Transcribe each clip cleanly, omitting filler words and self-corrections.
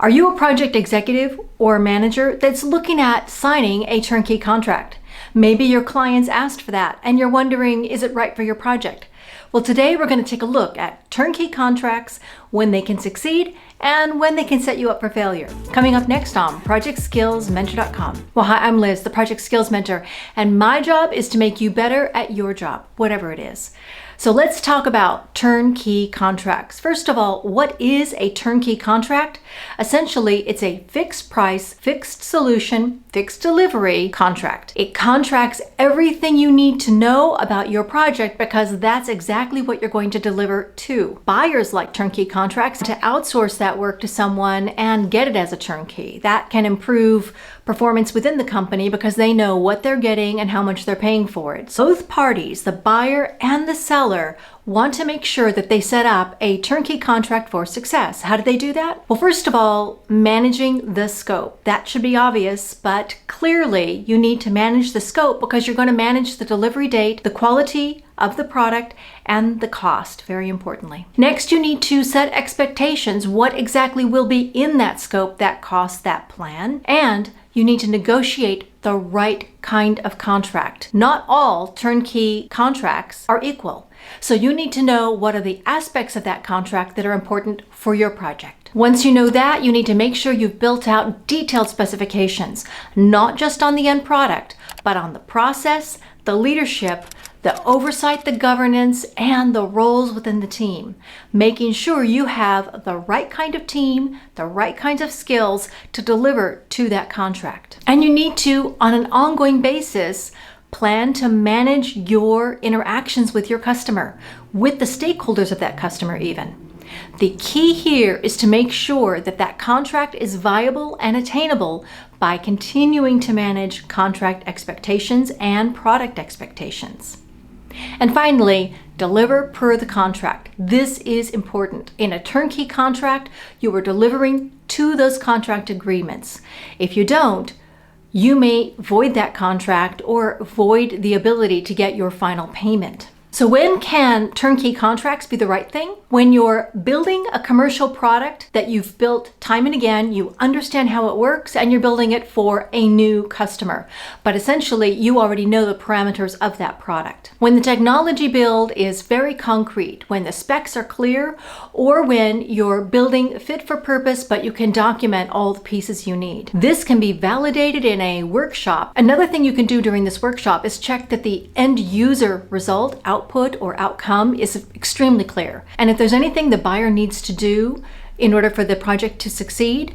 Are you a project executive or manager that's looking at signing a turnkey contract? Maybe your clients asked for that and you're wondering, is it right for your project? Well, today we're going to take a look at turnkey contracts, when they can succeed and when they can set you up for failure. Coming up next on projectskillmentor.com. Well, hi, I'm Liz, the Project Skills Mentor, and my job is to make you better at your job, whatever it is. So let's talk about turnkey contracts. First of all, what is a turnkey contract? Essentially, it's a fixed price, fixed solution, fixed delivery contract. It contracts everything you need to know about your project because that's exactly what you're going to deliver to. Buyers like turnkey contracts to outsource that work to someone and get it as a turnkey. That can improve performance within the company because they know what they're getting and how much they're paying for it. So both parties, the buyer and the seller, want to make sure that they set up a turnkey contract for success. How do they do that? Well, first of all, managing the scope. That should be obvious, but clearly you need to manage the scope because you're going to manage the delivery date, the quality of the product, and the cost, very importantly. Next, you need to set expectations. What exactly will be in that scope, that cost, that plan, and you need to negotiate the right kind of contract. Not all turnkey contracts are equal. So you need to know what are the aspects of that contract that are important for your project. Once you know that, you need to make sure you've built out detailed specifications, not just on the end product, but on the process, the leadership, the oversight, the governance, and the roles within the team, making sure you have the right kind of team, the right kinds of skills to deliver to that contract. And you need to, on an ongoing basis, plan to manage your interactions with your customer, with the stakeholders of that customer even. The key here is to make sure that that contract is viable and attainable by continuing to manage contract expectations and product expectations. And finally, deliver per the contract. This is important. In a turnkey contract, you are delivering to those contract agreements. If you don't, you may void that contract or void the ability to get your final payment. So when can turnkey contracts be the right thing? When you're building a commercial product that you've built time and again, you understand how it works, and you're building it for a new customer. But essentially, you already know the parameters of that product. When the technology build is very concrete, when the specs are clear, or when you're building fit for purpose, but you can document all the pieces you need. This can be validated in a workshop. Another thing you can do during this workshop is check that the end user result, output or outcome, is extremely clear. And if there's anything the buyer needs to do in order for the project to succeed,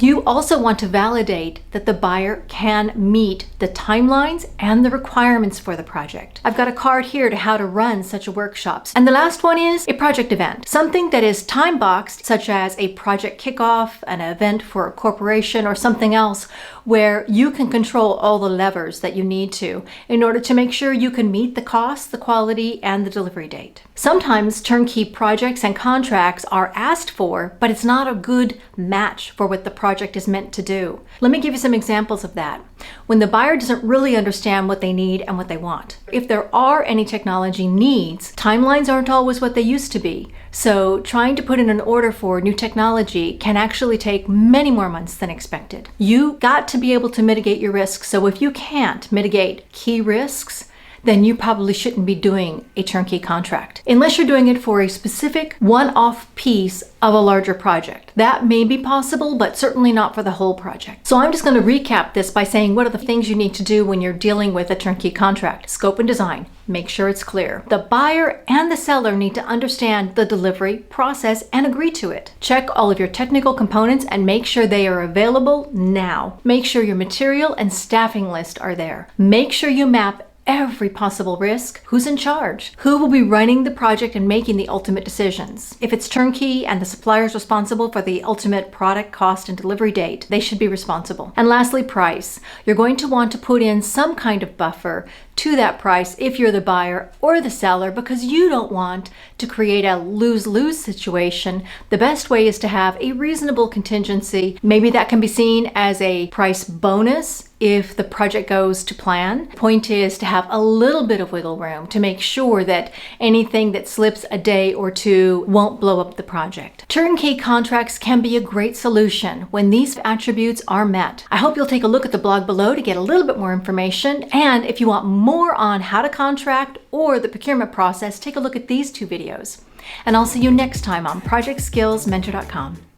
you also want to validate that the buyer can meet the timelines and the requirements for the project. I've got a card here to how to run such a workshops. And the last one is a project event, something that is time boxed, such as a project kickoff, an event for a corporation, or something else where you can control all the levers that you need to in order to make sure you can meet the cost, the quality, and the delivery date. Sometimes turnkey projects and contracts are asked for, but it's not a good match for what the project is meant to do. Let me give you some examples of that. When the buyer doesn't really understand what they need and what they want. If there are any technology needs, timelines aren't always what they used to be. So trying to put in an order for new technology can actually take many more months than expected. You got to be able to mitigate your risks. So if you can't mitigate key risks, then you probably shouldn't be doing a turnkey contract, unless you're doing it for a specific one-off piece of a larger project. That may be possible, but certainly not for the whole project. So I'm just going to recap this by saying what are the things you need to do when you're dealing with a turnkey contract. Scope and design. Make sure it's clear. The buyer and the seller need to understand the delivery process and agree to it. Check all of your technical components and make sure they are available now. Make sure your material and staffing list are there. Make sure you map every possible risk. Who's in charge? Who will be running the project and making the ultimate decisions? If it's turnkey and the supplier is responsible for the ultimate product cost and delivery date, they should be responsible. And lastly, price. You're going to want to put in some kind of buffer to that price if you're the buyer or the seller, because you don't want to create a lose-lose situation. The best way is to have a reasonable contingency. Maybe that can be seen as a price bonus if the project goes to plan. Point is to have a little bit of wiggle room to make sure that anything that slips a day or two won't blow up the project. Turnkey contracts can be a great solution when these attributes are met. I hope you'll take a look at the blog below to get a little bit more information. And if you want more on how to contract or the procurement process, take a look at these two videos. And I'll see you next time on projectskillmentor.com.